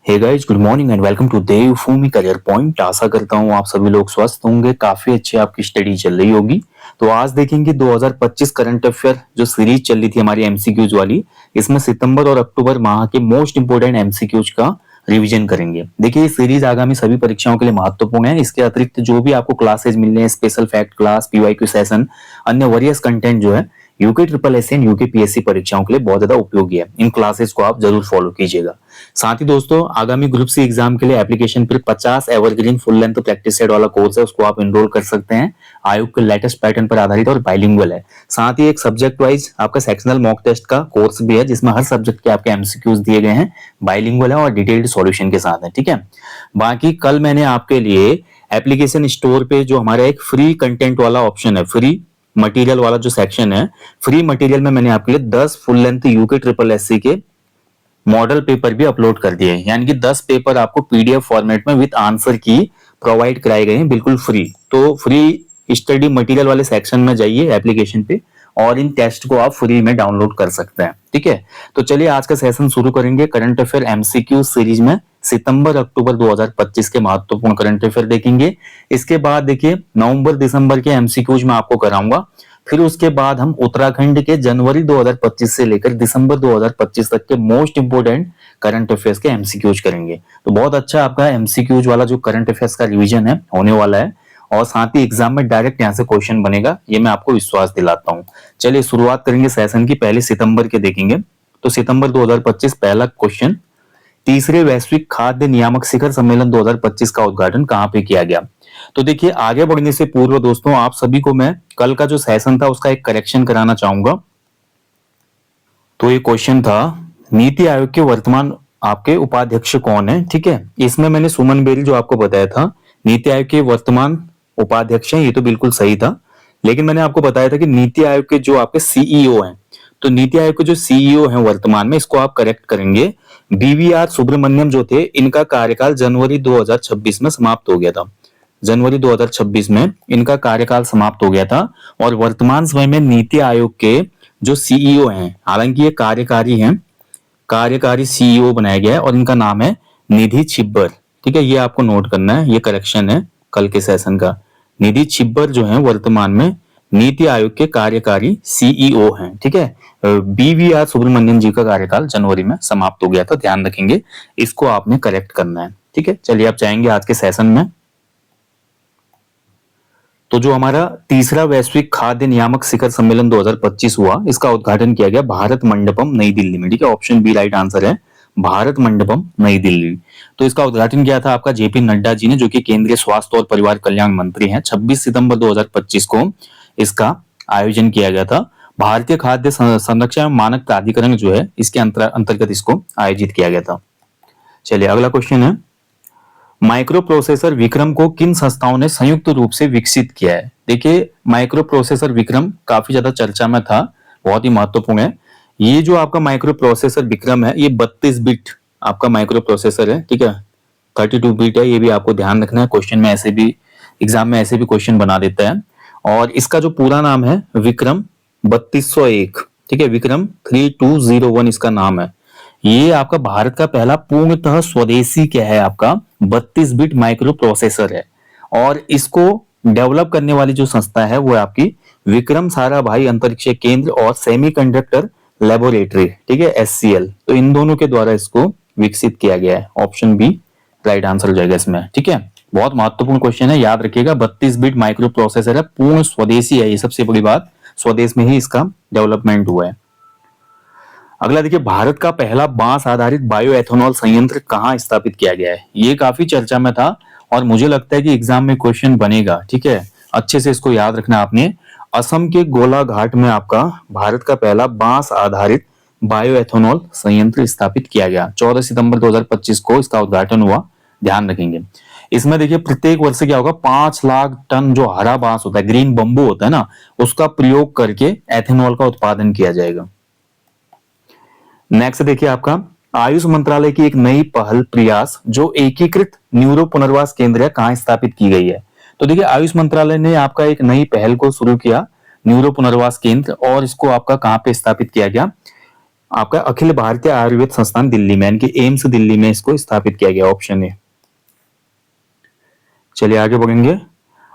Hey guys, good morning and welcome to Devbhoomi career point. आशा करता हूँ आप सभी लोग स्वस्थ होंगे, काफी अच्छी आपकी स्टडी चल रही होगी। तो आज देखेंगे 2025 करंट अफेयर जो सीरीज चल रही थी हमारी एमसीक्यूज वाली। इसमें सितंबर और अक्टूबर माह के मोस्ट इंपोर्टेंट एमसीक्यूज का रिवीजन करेंगे। देखिए, ये सीरीज आगामी सभी परीक्षाओं के लिए महत्वपूर्ण है। इसके अतिरिक्त जो भी आपको क्लासेज मिलने हैं, special fact class, PYQ session, अन्य वरियस कंटेंट जो है UK triple S and UK PSC परीक्षाओं के लिए बहुत ज्यादा उपयोगी है। इन क्लासेस को आप जरूर फॉलो कीजिएगा। साथ ही दोस्तों, आगामी ग्रुप सी एग्जाम के लिए एप्लीकेशन पर 50 evergreen full length practice set वाला कोर्स है, उसको आप एनरोल कर सकते हैं। आयोग के लेटेस्ट पैटर्न पर आधारित और बाइलिंगुअल है। साथ ही एक सब्जेक्ट वाइज आपका सेक्शनल मॉक टेस्ट का कोर्स भी है, जिसमें हर सब्जेक्ट के आपके एमसीक्यूज दिए गए हैं, बाइलिंगुअल है और डिटेल्ड सॉल्यूशन के साथ है। ठीक है, बाकी कल मैंने आपके लिए एप्लीकेशन स्टोर पे जो हमारा एक फ्री कंटेंट वाला ऑप्शन है, फ्री मटेरियल वाला जो सेक्शन है, फ्री मटेरियल में मैंने आपके लिए 10 full length UK triple SC के मॉडल पेपर भी अपलोड कर दिए हैं। यानी कि 10 पेपर आपको पीडीएफ फॉर्मेट में विद आंसर की प्रोवाइड कराए गए हैं, बिल्कुल फ्री। तो फ्री स्टडी मटेरियल वाले सेक्शन में जाइए एप्लीकेशन पे और इन टेस्ट को आप फ्री में डाउनलोड कर सकते हैं। ठीक है, तो चलिए आज का सेशन शुरू करेंगे। करंट अफेयर एमसीक्यू सीरीज में सितंबर अक्टूबर 2025 के महत्वपूर्ण करंट अफेयर देखेंगे। इसके बाद देखिए नवंबर दिसंबर के एमसीक्यूज में आपको कराऊंगा। फिर उसके बाद हम उत्तराखंड के जनवरी 2025 से लेकर दिसंबर 2025 तक के मोस्ट इंपोर्टेंट करंट अफेयर्स के एमसीक्यूज करेंगे। तो बहुत अच्छा आपका एमसीक्यूज वाला जो करंट अफेयर्स का रिवीजन है होने वाला है, और साथ ही एग्जाम में डायरेक्ट यहाँ से क्वेश्चन बनेगा, ये मैं आपको विश्वास दिलाता हूँ। चलिए शुरुआत करेंगे सेशन की। पहले सितंबर के देखेंगे। तो सितंबर 2025 पहला क्वेश्चन, तीसरे वैश्विक खाद्य नियामक शिखर सम्मेलन 2025 का उद्घाटन कहाँ पे किया गया? तो देखिए, आगे बढ़ने से पूर्व दोस्तों, आप सभी को मैं कल का जो सेशन था उसका एक करेक्शन कराना चाहूंगा। तो ये क्वेश्चन था, नीति आयोग के वर्तमान आपके उपाध्यक्ष कौन है? ठीक है, इसमें मैंने सुमन बेरी जो आपको बताया था नीति आयोग के वर्तमान उपाध्यक्ष हैं, ये तो बिल्कुल सही था। लेकिन मैंने आपको बताया था कि नीति आयोग के जो आपके सीईओ हैं, तो नीति आयोग के जो सीईओ हैं वर्तमान में, इसको आप करेक्ट करेंगे। बीवीआर सुब्रमण्यम जो थे, इनका कार्यकाल जनवरी 2026 में समाप्त हो गया था। जनवरी 2026 में इनका कार्यकाल समाप्त हो गया था। और वर्तमान समय में नीति आयोग के जो सीईओ हैं, हालांकि ये कार्यकारी हैं, कार्यकारी सीईओ बनाया गया है और इनका नाम है निधि छिब्बर। ठीक है, ये आपको नोट करना है, ये करेक्शन है कल के सेशन का। निधि छिब्बर जो है वर्तमान में नीति आयोग के कार्यकारी सीईओ हैं। ठीक है, बीवीआर सुब्रमण्यम जी का कार्यकाल जनवरी में समाप्त हो गया था, ध्यान रखेंगे, इसको आपने करेक्ट करना है। ठीक है, चलिए आप जाएंगे आज के सेशन में। तो जो हमारा तीसरा वैश्विक खाद्य नियामक शिखर सम्मेलन 2025 हुआ, इसका उद्घाटन किया गया भारत मंडपम नई दिल्ली में। ठीक है, ऑप्शन बी राइट आंसर है, भारत मंडपम नई दिल्ली। तो इसका उद्घाटन किया था आपका जेपी नड्डा जी ने, जो कि केंद्रीय स्वास्थ्य और परिवार कल्याण मंत्री हैं। 26 सितंबर 2025 को इसका आयोजन किया गया था। भारतीय खाद्य संरक्षण एवं मानक प्राधिकरण जो है, इसके अंतर्गत इसको आयोजित किया गया था। चलिए अगला क्वेश्चन है, माइक्रो प्रोसेसर विक्रम को किन संस्थाओं ने संयुक्त रूप से विकसित किया है? देखिए, माइक्रो प्रोसेसर विक्रम काफी ज्यादा चर्चा में था, बहुत ही महत्वपूर्ण है। ये जो आपका माइक्रो प्रोसेसर विक्रम है, ये 32 बिट आपका माइक्रो प्रोसेसर है। ठीक है, 32 बिट है, ये भी आपको ध्यान रखना है। क्वेश्चन में ऐसे भी, एग्जाम में ऐसे भी क्वेश्चन बना देता है। और इसका जो पूरा नाम है विक्रम 3201। ठीक है, विक्रम 3201 इसका नाम है। ये आपका भारत का पहला पूर्णतः स्वदेशी क्या है, आपका 32 बिट माइक्रो प्रोसेसर है। और इसको डेवलप करने वाली जो संस्था है वो आपकी विक्रम साराभाई अंतरिक्ष केंद्र और सेमीकंडक्टर लेबोरेटरी, ठीक है, एससीएल। तो इन दोनों के द्वारा इसको विकसित किया गया है। ऑप्शन बी राइट आंसर हो जाएगा इसमें। ठीक है, बहुत महत्वपूर्ण क्वेश्चन है, याद रखिएगा। 32 बिट माइक्रो प्रोसेसर है, पूर्ण स्वदेशी है, ये सबसे बड़ी बात, स्वदेश में ही इसका डेवलपमेंट हुआ है। अगला देखिए, भारत का पहला बांस आधारित बायो एथेनॉल संयंत्र कहाँ स्थापित किया गया है? ये काफी चर्चा में था और मुझे लगता है कि एग्जाम में क्वेश्चन बनेगा। ठीक है, अच्छे से इसको याद रखना आपने। असम के गोलाघाट में आपका भारत का पहला बांस आधारित बायो एथेनॉल संयंत्र स्थापित किया गया। 14 सितंबर 2025 को इसका उद्घाटन हुआ, ध्यान रखेंगे। इसमें देखिए प्रत्येक वर्ष क्या होगा, 5 लाख टन जो हरा बांस होता है, ग्रीन बंबू होता है ना, उसका प्रयोग करके एथेनॉल का उत्पादन किया जाएगा। नेक्स्ट देखिए, आपका आयुष मंत्रालय की एक नई पहल प्रयास जो एकीकृत न्यूरो पुनर्वास केंद्र है, कहां स्थापित की गई है? तो देखिए, आयुष मंत्रालय ने आपका एक नई पहल को शुरू किया, न्यूरो पुनर्वास केंद्र, और इसको आपका कहां पे स्थापित किया गया? आपका अखिल भारतीय आयुर्वेद संस्थान दिल्ली में, यानी कि एम्स दिल्ली में इसको स्थापित किया गया, ऑप्शन ए। चलिए आगे बढ़ेंगे।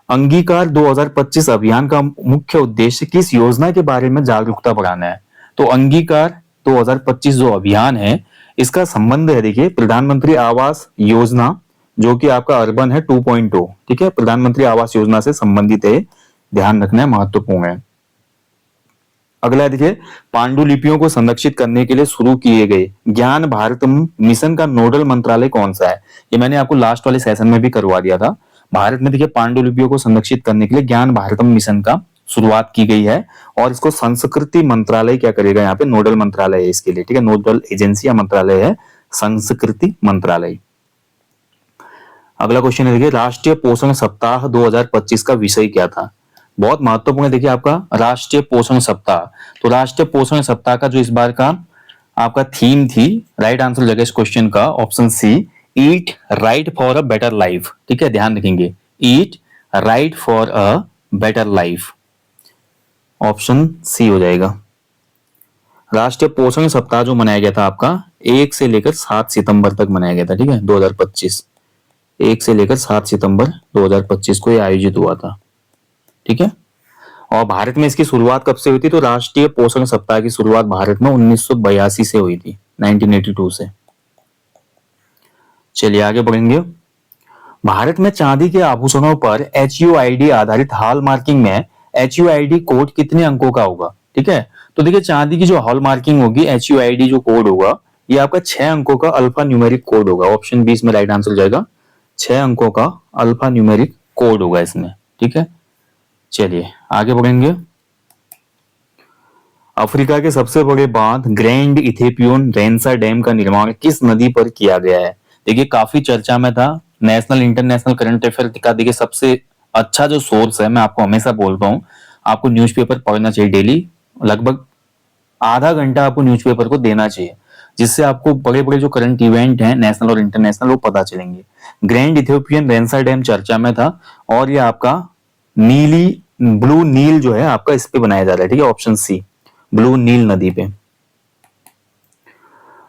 अंगीकार 2025 अभियान का मुख्य उद्देश्य किस योजना के बारे में जागरूकता बढ़ाना है? तो अंगीकार 2025 जो अभियान है, इसका संबंध है, देखिए, प्रधानमंत्री आवास योजना, जो कि आपका अर्बन है 2.0, ठीक है, प्रधानमंत्री आवास योजना से संबंधित है, ध्यान रखना है, महत्वपूर्ण है। अगला देखिए, पांडुलिपियों को संरक्षित करने के लिए शुरू किए गए ज्ञान भारतम मिशन का नोडल मंत्रालय कौन सा है? ये मैंने आपको लास्ट वाले सेशन में भी करवा दिया था। भारत में देखिए पांडुलिपियों को संरक्षित करने के लिए ज्ञान भारतम मिशन का शुरुआत की गई है, और इसको संस्कृति मंत्रालय क्या करेगा, यहाँ पे नोडल मंत्रालय है इसके लिए, ठीक है, नोडल एजेंसी या मंत्रालय है संस्कृति मंत्रालय। अगला क्वेश्चन है, देखिए, राष्ट्रीय पोषण सप्ताह 2025 का विषय क्या था? बहुत महत्वपूर्ण है, देखिए, आपका राष्ट्रीय पोषण सप्ताह। तो राष्ट्रीय पोषण सप्ताह का जो इस बार का आपका थीम थी, राइट आंसर हो जाएगा इस क्वेश्चन का option C, eat right for a better life, ठीक है, ध्यान रखेंगे, eat right for a better life, option C हो जाएगा। राष्ट्रीय पोषण सप्ताह जो मनाया गया था आपका 1 से लेकर 7 सितंबर तक मनाया गया था, ठीक है, 2025, 1 से लेकर 7 सितंबर 2025 को यह आयोजित हुआ था, ठीक है। और भारत में इसकी शुरुआत कब से हुई थी? तो राष्ट्रीय पोषण सप्ताह की शुरुआत भारत में 1982 से हुई थी, 1982 से। चलिए आगे बढ़ेंगे। भारत में चांदी के आभूषणों पर HUID आधारित हॉल मार्किंग में HUID कोड कितने अंकों का होगा? ठीक है, तो देखिए चांदी की जो हॉल मार्किंग होगी, HUID जो कोड होगा, ये आपका 6 अंकों का अल्फा न्यूमेरिक कोड होगा, ऑप्शन बी इसमें राइट आंसर हो जाएगा, 6 अंकों का अल्फा न्यूमेरिक कोड होगा इसमें, ठीक है। चलिए आगे बढ़ेंगे। अफ्रीका के सबसे बड़े बांध ग्रैंड इथोपियन रेंसा डैम का निर्माण किस नदी पर किया गया है? देखिए काफी चर्चा में था, नेशनल इंटरनेशनल करंट अफेयर का देखिए सबसे अच्छा जो सोर्स है, मैं आपको हमेशा बोलता हूँ, आपको न्यूज़पेपर पढ़ना चाहिए डेली, लगभग आधा घंटा आपको न्यूज़पेपर को देना चाहिए, जिससे आपको बड़े बड़े जो करंट इवेंट हैं नेशनल और इंटरनेशनल वो पता चलेंगे। ग्रैंड इथोपियन रेंसा डैम चर्चा में था, और ये आपका नीली ब्लू नील जो है आपका इस पे बनाया जा रहा है, ठीक है, ऑप्शन सी, ब्लू नील नदी पे।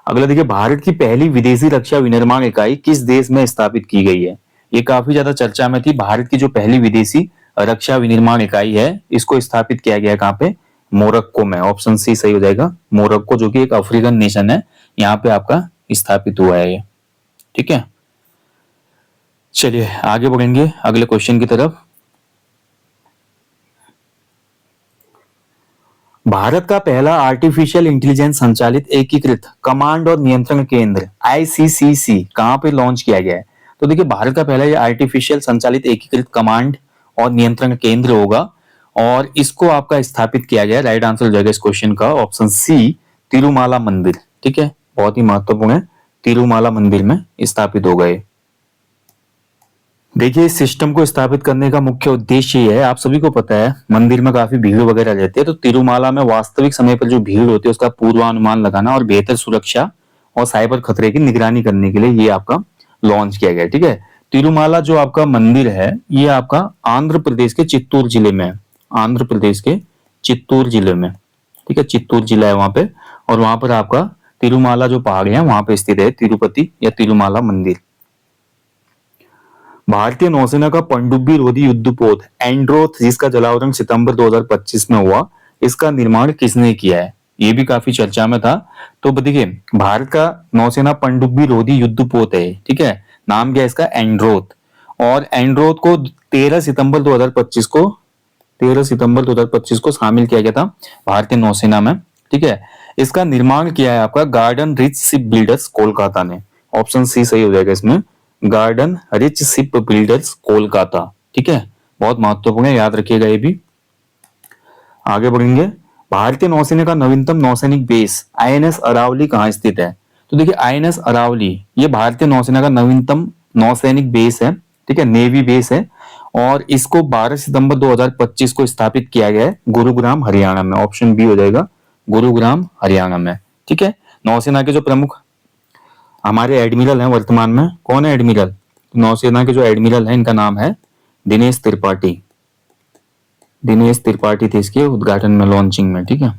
अगला देखिए, भारत की पहली विदेशी रक्षा विनिर्माण इकाई किस देश में स्थापित की गई है? ये काफी ज्यादा चर्चा में थी, भारत की जो पहली विदेशी रक्षा विनिर्माण इकाई है, इसको स्थापित किया गया है कहाँ पे? मोरक्को में, ऑप्शन सी सही हो जाएगा, मोरक्को, जो कि एक अफ्रीकन नेशन है, यहाँ पे आपका स्थापित हुआ है ये, ठीक है। चलिए आगे बढ़ेंगे अगले क्वेश्चन की तरफ। भारत का पहला आर्टिफिशियल इंटेलिजेंस संचालित एकीकृत कमांड और नियंत्रण केंद्र ICCC कहां पे लॉन्च किया गया है? तो देखिए भारत का पहला ये आर्टिफिशियल संचालित एकीकृत कमांड और नियंत्रण केंद्र होगा, और इसको आपका स्थापित किया गया, राइट आंसर हो जाएगा इस क्वेश्चन का ऑप्शन सी, तिरुमाला मंदिर, ठीक है, बहुत ही महत्वपूर्ण है, तिरुमाला मंदिर में स्थापित हो गए। देखिए इस सिस्टम को स्थापित करने का मुख्य उद्देश्य ये है, आप सभी को पता है मंदिर में काफी भीड़ वगैरह रहती है, तो तिरुमाला में वास्तविक समय पर जो भीड़ होती है उसका पूर्वानुमान लगाना और बेहतर सुरक्षा और साइबर खतरे की निगरानी करने के लिए ये आपका लॉन्च किया गया है, ठीक है। तिरुमाला जो आपका मंदिर है, ये आपका आंध्र प्रदेश के चित्तूर जिले में है, आंध्र प्रदेश के चित्तूर जिले में, ठीक है, चित्तूर जिला है वहां पे, और वहां पर आपका तिरुमाला जो पहाड़ है वहां पे स्थित है तिरुपति या तिरुमाला मंदिर। भारतीय नौसेना का पनडुब्बी रोधी युद्धपोत एंड्रोथ, जिसका जलावतरण सितंबर 2025 में हुआ, इसका निर्माण किसने किया है? ये भी काफी चर्चा में था। तो देखिए भारत का नौसेना पनडुब्बी रोधी युद्धपोत है, ठीक है, नाम क्या है इसका? एंड्रोथ, और एंड्रोथ को 13 सितंबर 2025 को 13 सितंबर 2025 को शामिल किया गया था भारतीय नौसेना में, ठीक है। इसका निर्माण किया है आपका garden rich ship builders Kolkata ने, ऑप्शन सी सही हो जाएगा इसमें, garden rich ship builders Kolkata, ठीक है, बहुत महत्वपूर्ण है, याद रखिएगा ये भी। आगे बढ़ेंगे। भारतीय नौसेना का नवीनतम नौसैनिक बेस INS अरावली कहाँ स्थित है? तो देखिए INS अरावली ये भारतीय नौसेना का नवीनतम नौसैनिक बेस है, ठीक है, नेवी बेस है, और इसको 12 सितंबर 2025 को स्थापित किया गया है गुरुग्राम हरियाणा में, ऑप्शन बी हो जाएगा, गुरुग्राम हरियाणा में, ठीक है। नौसेना के जो प्रमुख हमारे एडमिरल हैं वर्तमान में, कौन है एडमिरल? नौसेना के जो एडमिरल हैं इनका नाम है दिनेश त्रिपाठी, दिनेश त्रिपाठी थे इसके उद्घाटन में, लॉन्चिंग में, ठीक है।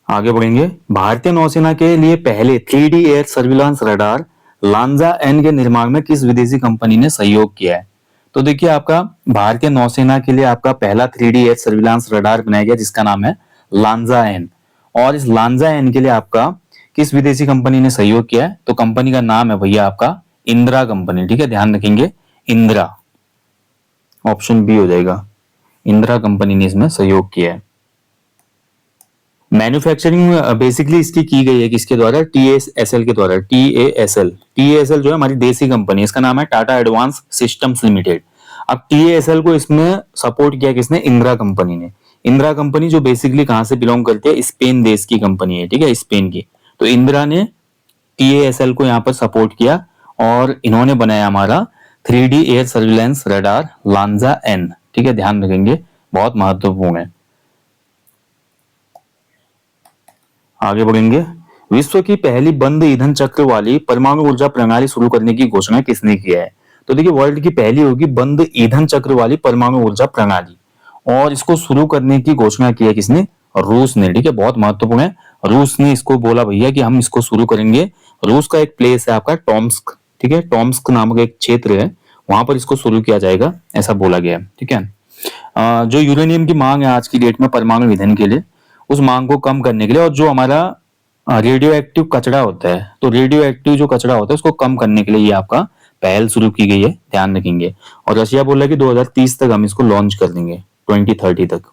आगे बढ़ेंगे। भारतीय नौसेना के लिए पहले 3D air surveillance radar Lanza N के निर्माण में किस विदेशी कंपनी ने सहयोग किया है? तो देखिए आपका भारतीय नौसेना के लिए आपका पहला 3D एयर सर्विलांस रडार बनाया गया जिसका नाम है लांजा एन। और इस लांजा एन के लिए आपका किस विदेशी कंपनी ने सहयोग किया है? तो कंपनी का नाम है भैया आपका इंदिरा कंपनी। ठीक है, ध्यान रखेंगे इंदिरा, ऑप्शन बी हो जाएगा। इंदिरा कंपनी ने इसमें सहयोग किया है। मैन्युफैक्चरिंग बेसिकली इसकी की गई है किसके द्वारा? टीएसएसएल के द्वारा। टीएसएल जो है हमारी देसी कंपनी, इसका नाम है टाटा एडवांस सिस्टम्स लिमिटेड। अब टीएसएल को इसमें सपोर्ट किया किसने? इंदिरा कंपनी ने। इंदिरा कंपनी जो बेसिकली कहां से बिलोंग करती है? स्पेन देश की कंपनी है। ठीक है, स्पेन की। तो इंदिरा ने टीएसएल को यहाँ पर सपोर्ट किया और इन्होंने बनाया हमारा 3D air surveillance radar Lanza N. ठीक है, ध्यान रखेंगे, बहुत महत्वपूर्ण है। आगे बढ़ेंगे। विश्व की पहली बंद ईंधन चक्र वाली परमाणु ऊर्जा प्रणाली शुरू करने की घोषणा किसने किया है? तो देखिए वर्ल्ड की पहली होगी बंद ईंधन चक्र वाली परमाणु ऊर्जा प्रणाली, और इसको शुरू करने की घोषणा की है किसने? रूस ने। ठीक है, बहुत महत्वपूर्ण है। रूस ने इसको बोला भैया कि हम इसको शुरू करेंगे। रूस का एक प्लेस है आपका टॉम्स्क। ठीक है, टॉम्स्क नामक एक क्षेत्र है, वहां पर इसको शुरू किया जाएगा, ऐसा बोला गया है। ठीक है, जो यूरेनियम की मांग है आज की डेट में परमाणु ईंधन के लिए, उस मांग को कम करने के लिए, और जो हमारा रेडियो एक्टिव कचरा होता है, तो रेडियो एक्टिव जो कचरा होता है उसको कम करने के लिए ये आपका पहल शुरू की गई है, ध्यान रखेंगे। और रशिया बोल रहा है कि 2030 तक हम इसको लॉन्च कर देंगे, 2030 तक।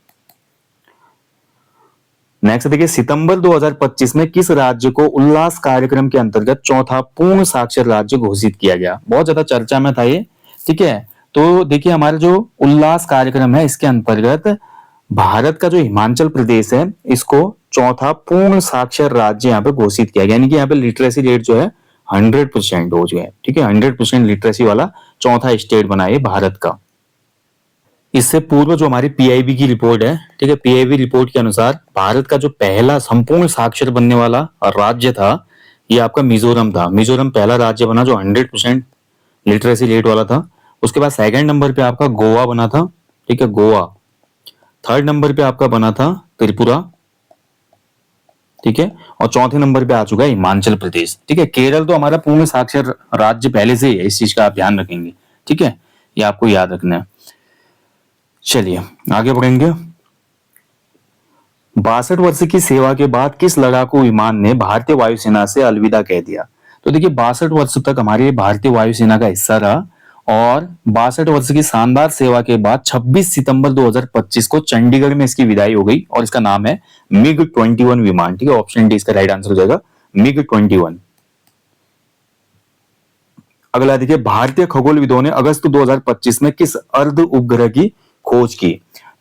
नेक्स्ट देखिए, सितंबर 2025 में किस राज्य को उल्लास कार्यक्रम के अंतर्गत चौथा पूर्ण साक्षर राज्य घोषित किया गया? बहुत ज्यादा चर्चा में था ये। ठीक है, तो देखिए हमारा जो उल्लास कार्यक्रम है इसके अंतर्गत भारत का जो हिमाचल प्रदेश है इसको चौथा पूर्ण साक्षर राज्य यहाँ पे घोषित किया गया, यानी कि यहाँ पे लिटरेसी रेट जो है 100% हो गया है। ठीक है, 100% लिटरेसी वाला चौथा स्टेट बना है भारत का। इससे पूर्व जो हमारी पीआईबी की रिपोर्ट है, ठीक है, पीआईबी रिपोर्ट के अनुसार भारत का जो पहला संपूर्ण साक्षर बनने वाला राज्य था ये आपका मिजोरम था। मिजोरम पहला राज्य बना जो 100% लिटरेसी रेट वाला था। उसके बाद सेकंड नंबर पे आपका गोवा बना था। ठीक है, गोवा। थर्ड नंबर पे आपका बना था त्रिपुरा। ठीक है, और चौथे नंबर पे आ चुका है हिमाचल प्रदेश। ठीक है, केरल तो हमारा पूर्ण साक्षर राज्य पहले से ही है, इस चीज का आप ध्यान रखेंगे। ठीक है, ये आपको याद रखना है। चलिए आगे बढ़ेंगे। 62 वर्ष की सेवा के बाद किस लड़ाकू विमान ने भारतीय वायुसेना से अलविदा कह दिया? तो देखिए 62 वर्ष तक हमारी भारतीय वायुसेना का हिस्सा रहा, और 62 वर्ष की शानदार सेवा के बाद 26 सितंबर 2025 को चंडीगढ़ में इसकी विदाई हो गई, और इसका नाम है मिग 21 विमान। ठीक है, ऑप्शन डी इसका राइट आंसर हो जाएगा, मिग 21। अगला देखिए, भारतीय खगोलविदों ने अगस्त 2025 में किस अर्ध उपग्रह की खोज की?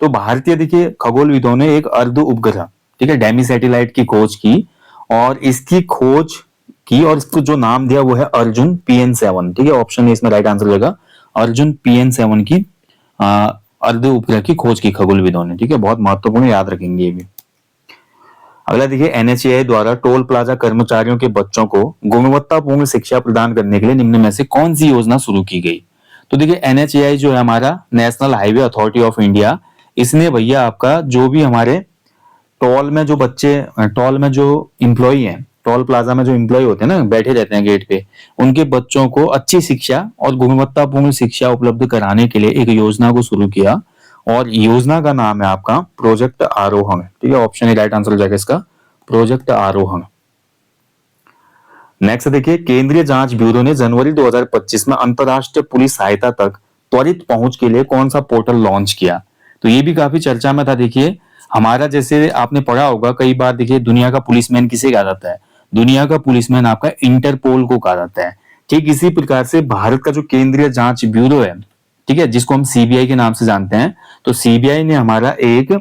तो भारतीय देखिए खगोलविदों ने एक अर्ध उपग्रह, ठीक है, डेमी सैटेलाइट की खोज की, और इसकी खोज की और इसको जो नाम दिया वो है अर्जुन PN7। ठीक है, ऑप्शन ए इसमें राइट आंसर रहेगा, अर्जुन PN7 की अर्ध उपग्रह की खोज की खगोलविदों ने। ठीक है, बहुत महत्वपूर्ण, याद रखेंगे ये भी। अगला देखिए, NHAI द्वारा टोल प्लाजा कर्मचारियों के बच्चों को गुणवत्तापूर्ण शिक्षा प्रदान करने के लिए निम्न में से कौन सी योजना शुरू की गई? तो देखिए NHAI जो है हमारा national highway authority of India, इसने भैया आपका जो भी हमारे टोल में जो बच्चे, टोल में जो इम्प्लॉई हैं, टोल प्लाजा में जो इम्प्लॉय होते हैं ना, बैठे रहते हैं गेट पे, उनके बच्चों को अच्छी शिक्षा और गुणवत्तापूर्ण शिक्षा उपलब्ध कराने के लिए एक योजना को शुरू किया, और योजना का नाम है आपका प्रोजेक्ट आरोहण। ठीक है, ऑप्शन ए राइट आंसर हो जाएगा इसका, प्रोजेक्ट आरोहण। नेक्स्ट देखिए, केंद्रीय जांच ब्यूरो ने जनवरी 2025 में अंतरराष्ट्रीय पुलिस सहायता तक त्वरित पहुंच के लिए कौन सा पोर्टल लॉन्च किया? तो ये भी काफी चर्चा में था। देखिए हमारा, जैसे आपने पढ़ा होगा कई बार, देखिए दुनिया का पुलिसमैन किसे कहा जाता है? दुनिया का पुलिसमैन आपका इंटरपोल को कहा जाता है। ठीक इसी प्रकार से भारत का जो केंद्रीय जांच ब्यूरो है, ठीक है, जिसको हम सीबीआई के नाम से जानते हैं, तो सीबीआई ने हमारा एक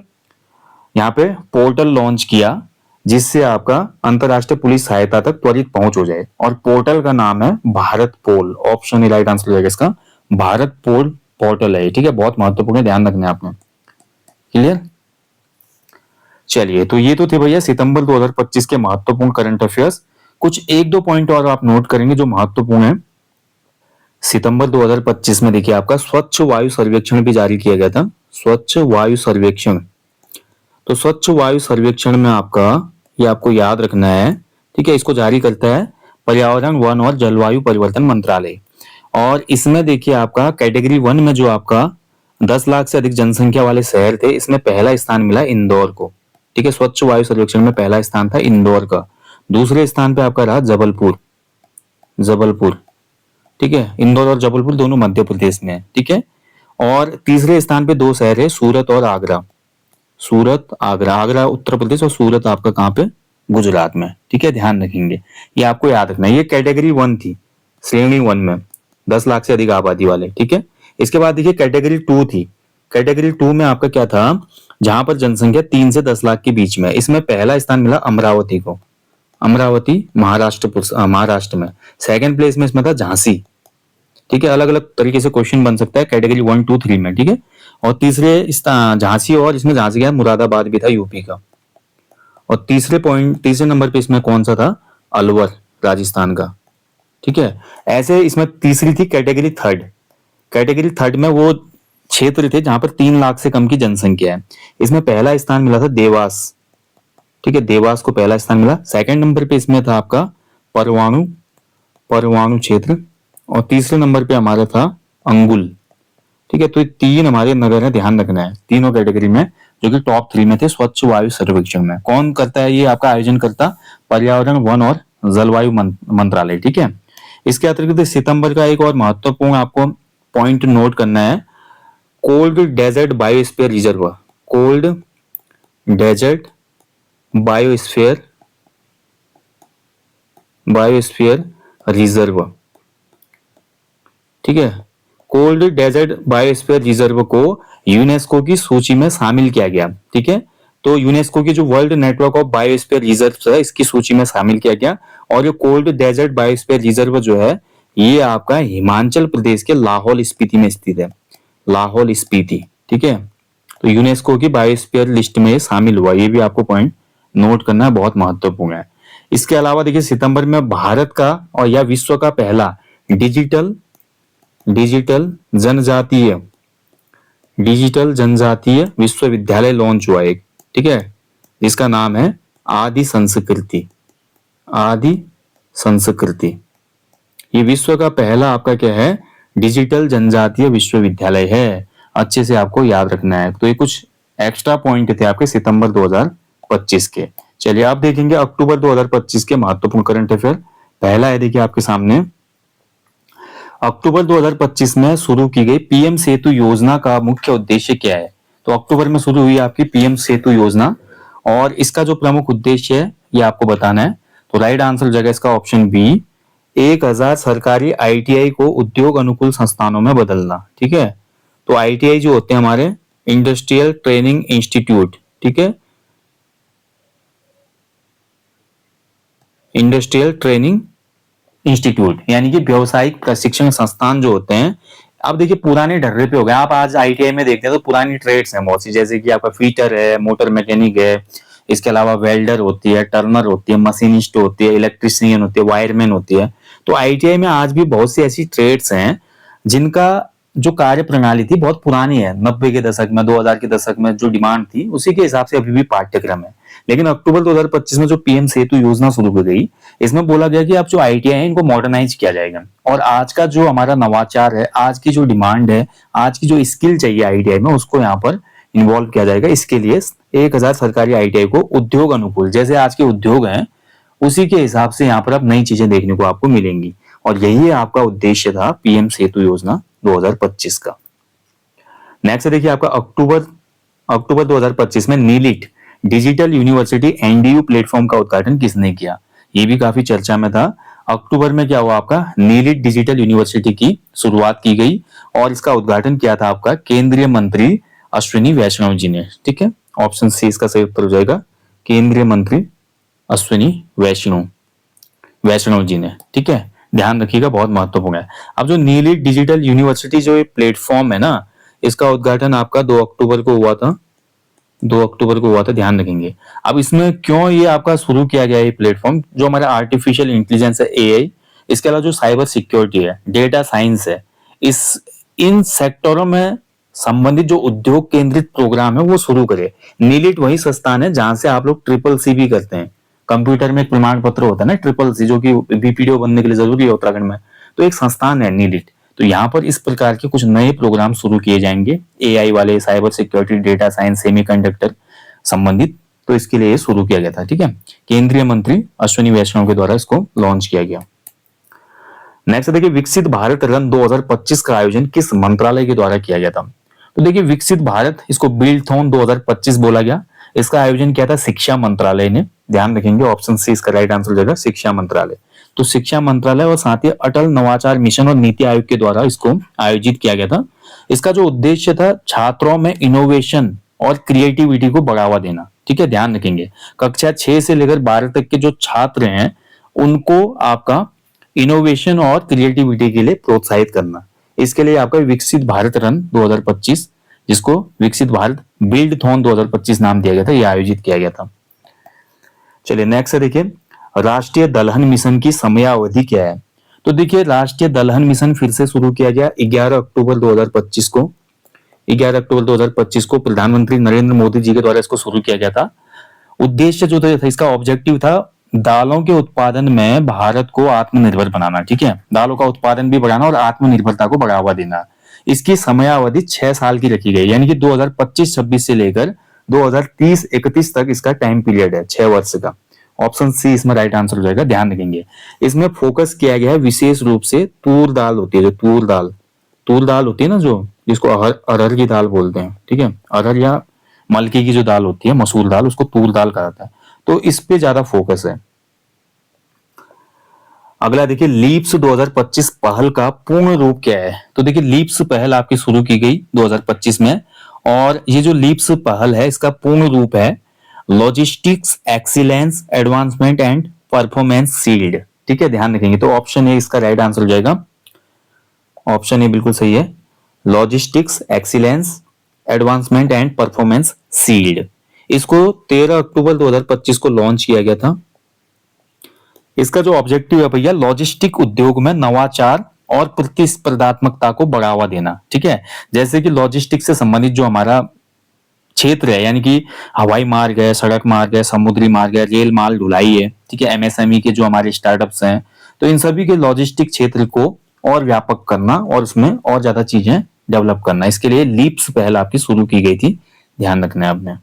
यहाँ पे पोर्टल लॉन्च किया जिससे आपका अंतरराष्ट्रीय पुलिस सहायता तक त्वरित पहुंच हो जाए, और पोर्टल का नाम है भारत पोल। ऑप्शन ए राइट आंसर हो जाएगा इसका, भारत पोल पोर्टल है। ठीक है, बहुत महत्वपूर्ण है, ध्यान रखना है आपने। क्लियर? चलिए, तो ये तो थे भैया सितंबर 2025 के महत्वपूर्ण करंट अफेयर्स। कुछ एक दो पॉइंट और आप नोट करेंगे जो महत्वपूर्ण है। सितंबर 2025 में देखिए आपका स्वच्छ वायु सर्वेक्षण भी जारी किया गया था, स्वच्छ वायु सर्वेक्षण। तो स्वच्छ वायु सर्वेक्षण में आपका ये आपको याद रखना है, ठीक है। इसको जारी करता है पर्यावरण, वन और जलवायु परिवर्तन मंत्रालय। और इसमें देखिए आपका कैटेगरी 1 में जो आपका 10 लाख से अधिक जनसंख्या वाले शहर थे, इसमें पहला स्थान मिला इंदौर को, ठीक है। स्वच्छ वायु सर्वेक्षण में पहला स्थान था इंदौर का। दूसरे स्थान पे आपका रहा जबलपुर, जबलपुर, ठीक है। इंदौर और जबलपुर दोनों मध्य प्रदेश में है, ठीक है। और तीसरे स्थान पे दो शहर है, सूरत और आगरा। सूरत, आगरा, आगरा उत्तर प्रदेश और सूरत आपका कहाँ पे, गुजरात में, ठीक है। ध्यान रखेंगे, ये आपको याद रखना है। ये कैटेगरी 1 थी, श्रेणी 1 में 10 लाख से अधिक आबादी वाले, ठीक है। इसके बाद देखिए कैटेगरी 2 थी। कैटेगरी 2 में आपका क्या था, जहां पर जनसंख्या 3 से 10 लाख के बीच में। इसमें पहला स्थान मिला अमरावती को, अमरावती महाराष्ट्र में। सेकंड प्लेस में इसमें था झांसी, ठीक है। अलग अलग तरीके से क्वेश्चन बन सकता है कैटेगरी 1, 2, 3 में, ठीक है। और तीसरे झांसी, और इसमें झांसी क्या, मुरादाबाद भी था यूपी का। और तीसरे नंबर पे इसमें कौन सा था, अलवर, राजस्थान का, ठीक है। ऐसे इसमें तीसरी थी कैटेगरी 3। कैटेगरी 3 में वो क्षेत्र थे जहां पर 3 लाख से कम की जनसंख्या है। इसमें पहला स्थान मिला था देवास, ठीक है। देवास को पहला स्थान मिला। सेकंड नंबर पे इसमें था आपका परवाणु क्षेत्र। और तीसरे नंबर पे हमारा था अंगुल, ठीक है। तो ये 3 हमारे नगर है, ध्यान रखना है, तीनों कैटेगरी में, जो कि टॉप 3 में थे स्वच्छ वायु सर्वेक्षण में। कौन करता है ये आपका आयोजन करता, पर्यावरण, वन और जलवायु मंत्रालय, ठीक है। इसके अतिरिक्त सितंबर का एक और महत्वपूर्ण आपको पॉइंट नोट करना है, cold desert biosphere reserve. Cold desert biosphere reserve, ठीक है। कोल्ड डेजर्ट बायोस्फीयर रिजर्व को यूनेस्को की सूची में शामिल किया गया, ठीक है। तो यूनेस्को की जो world network of biosphere reserve है, इसकी सूची में शामिल किया गया। और ये कोल्ड डेजर्ट बायोस्फीयर रिजर्व जो है, ये आपका हिमाचल प्रदेश के लाहौल स्पीति में स्थित है, लाहौल स्पीति, ठीक है। तो यूनेस्को की बायोस्फीयर लिस्ट में शामिल हुआ, ये भी आपको पॉइंट नोट करना है, बहुत महत्वपूर्ण है। इसके अलावा देखिए सितंबर में भारत का और या विश्व का पहला डिजिटल जनजातीय विश्वविद्यालय लॉन्च हुआ एक, ठीक है। इसका नाम है आदि संस्कृति। ये विश्व का पहला आपका क्या है, डिजिटल जनजातीय विश्वविद्यालय है। अच्छे से आपको याद रखना है। तो ये कुछ एक्स्ट्रा पॉइंट थे आपके सितंबर 2025 के। चलिए आप देखेंगे अक्टूबर 2025 के महत्वपूर्ण करंट अफेयर। पहला है देखिए आपके सामने, अक्टूबर 2025 में शुरू की गई पीएम सेतु योजना का मुख्य उद्देश्य क्या है। तो अक्टूबर में शुरू हुई आपकी पीएम सेतु योजना, और इसका जो प्रमुख उद्देश्य है ये आपको बताना है। तो राइट आंसर जगह इसका ऑप्शन बी, 1000 सरकारी आईटीआई को उद्योग अनुकूल संस्थानों में बदलना, ठीक है। तो आईटीआई जो होते हैं हमारे इंडस्ट्रियल ट्रेनिंग इंस्टीट्यूट, ठीक है, इंडस्ट्रियल ट्रेनिंग इंस्टीट्यूट यानी कि व्यवसायिक प्रशिक्षण संस्थान जो होते हैं। अब देखिए पुराने ढर्रे पे हो गए, आप आज आईटीआई में देखते हैं तो पुरानी ट्रेड्स हैं बहुत सी, जैसे कि आपका फीटर है, मोटर मैकेनिक है, इसके अलावा वेल्डर होती है, टर्नर होती है, मशीनिस्ट होती है, इलेक्ट्रीशियन होती है, वायरमैन होती है। तो आईटीआई में आज भी बहुत सी ऐसी ट्रेड्स हैं जिनका जो कार्य प्रणाली थी बहुत पुरानी है। 90 के दशक में, 2000 के दशक में जो डिमांड थी उसी के हिसाब से अभी भी पाठ्यक्रम है। लेकिन अक्टूबर 2025 में जो पीएम सेतु योजना शुरू की गई, इसमें बोला गया कि आप जो आईटीआई है इनको मॉडर्नाइज किया जाएगा। और आज का जो हमारा नवाचार है, आज की जो डिमांड है, आज की जो स्किल चाहिए आईटीआई में, उसको यहाँ पर इन्वॉल्व किया जाएगा। इसके लिए 1000 सरकारी आईटीआई को उद्योग अनुकूल, जैसे आज के उद्योग हैं उसी के हिसाब से यहाँ पर अब नई चीजें देखने को आपको मिलेंगी। और यही आपका उद्देश्य था पीएम सेतु योजना 2025 का। नेक्स्ट देखिए आपका अक्टूबर 2025 में NIELIT digital university NDU platform का उद्घाटन किसने किया, ये भी काफी चर्चा में था। अक्टूबर में क्या हुआ आपका, नीलिट डिजिटल यूनिवर्सिटी की शुरुआत की गई और इसका उद्घाटन किया था आपका केंद्रीय मंत्री अश्विनी वैष्णव जी ने, ठीक है। ऑप्शन सी इसका सही उत्तर हो जाएगा, केंद्रीय मंत्री अश्विनी वैष्णव जी ने, ठीक है। ध्यान रखिएगा, बहुत महत्वपूर्ण है। अब जो नीलिट डिजिटल यूनिवर्सिटी जो प्लेटफॉर्म है ना, इसका उद्घाटन आपका 2 अक्टूबर को हुआ था, 2 अक्टूबर को हुआ था, ध्यान रखेंगे। अब इसमें क्यों ये आपका शुरू किया गया है प्लेटफॉर्म, जो हमारा आर्टिफिशियल इंटेलिजेंस है, एआई, इसके अलावा जो साइबर सिक्योरिटी है, डेटा साइंस है, इन सेक्टरों में संबंधित जो उद्योग केंद्रित प्रोग्राम है वो शुरू करे। नीलिट वही संस्थान है जहां से आप लोग ट्रिपल सी भी करते हैं, कंप्यूटर में एक प्रमाण पत्र होता है ना, ट्रिपल सी, जो कि बीपीडीओ बनने के लिए जरूरी है उत्तराखंड में, तो एक संस्थान है नीलिट। तो यहाँ पर इस प्रकार के कुछ नए प्रोग्राम शुरू किए जाएंगे, एआई वाले, cyber security, data science, semiconductor संबंधित। तो इसके लिए शुरू किया गया था, ठीक है। केंद्रीय मंत्री अश्विनी वैष्णव के द्वारा इसको लॉन्च किया गया। नेक्स्ट देखिए, विकसित भारत रन 2025 का आयोजन किस मंत्रालय के द्वारा किया गया था? तो देखिए, विकसित भारत, इसको बिल्डथॉन 2025 बोला गया। इसका आयोजन किया था शिक्षा मंत्रालय ने। ध्यान रखेंगे, ऑप्शन सी इसका राइट आंसर हो जाएगा, शिक्षा मंत्रालय। तो शिक्षा मंत्रालय और साथ ही अटल नवाचार मिशन और नीति आयोग के द्वारा इसको आयोजित किया गया था। इसका जो उद्देश्य था, छात्रों में इनोवेशन और क्रिएटिविटी को बढ़ावा देना, ठीक है। ध्यान रखेंगे, कक्षा 6 से लेकर 12 तक के जो छात्र हैं उनको आपका इनोवेशन और क्रिएटिविटी के लिए प्रोत्साहित करना। इसके लिए आपका विकसित भारत रन 2025, जिसको विकसित भारत बिल्डथॉन 2025 नाम दिया गया था, यह आयोजित किया गया था। चलिए नेक्स्ट देखिए, राष्ट्रीय दलहन मिशन की समयावधि क्या है? तो देखिए, राष्ट्रीय दलहन मिशन फिर से शुरू किया गया 11 अक्टूबर 2025 को। 11 अक्टूबर 2025 को प्रधानमंत्री नरेंद्र मोदी जी के द्वारा इसको शुरू किया गया था। उद्देश्य जो था, इसका ऑब्जेक्टिव था दालों के उत्पादन में भारत को आत्मनिर्भर बनाना, ठीक है। दालों का उत्पादन भी बढ़ाना और आत्मनिर्भरता को बढ़ावा देना। इसकी समयावधि 6 साल की रखी गई, यानी कि 2025-26 से लेकर 2030-31 तक इसका टाइम पीरियड है, 6 वर्ष का। ऑप्शन सी इसमें राइट आंसर हो जाएगा। ध्यान रखेंगे, इसमें फोकस किया गया है विशेष रूप से तूर दाल होती है, जो तूर दाल होती है ना, जो जिसको अरहर की दाल बोलते हैं, ठीक है। अरहर या मलकी की जो दाल होती है, मसूर दाल, उसको तूर दाल कहा जाता है। तो इस पे ज्यादा फोकस है। अगला देखिए, लीप्स 2025 पहल का पूर्ण रूप क्या है? तो देखिए, लीप्स पहल आपकी शुरू की गई 2025 में, और ये जो लीप्स पहल है, इसका पूर्ण रूप है logistics excellence advancement and performance shield, ठीक है। ध्यान रखेंगे, तो ऑप्शन ए इसका राइट आंसर हो जाएगा। ऑप्शन ए बिल्कुल सही है, logistics excellence advancement and performance shield. इसको 13 अक्टूबर 2025 को लॉन्च किया गया था। इसका जो ऑब्जेक्टिव है भैया, लॉजिस्टिक उद्योग में नवाचार और प्रतिस्पर्धात्मकता को बढ़ावा देना, ठीक है। जैसे कि लॉजिस्टिक से संबंधित जो हमारा क्षेत्र है, यानी कि हवाई मार्ग है, सड़क मार्ग है, समुद्री मार्ग है, रेल माल ढुलाई है, ठीक है, एमएसएमई के जो हमारे स्टार्टअप्स हैं, तो इन सभी के लॉजिस्टिक क्षेत्र को और व्यापक करना और उसमें और ज्यादा चीजें डेवलप करना, इसके लिए लीप्स पहल आपकी शुरू की गई थी। ध्यान रखना है आपने।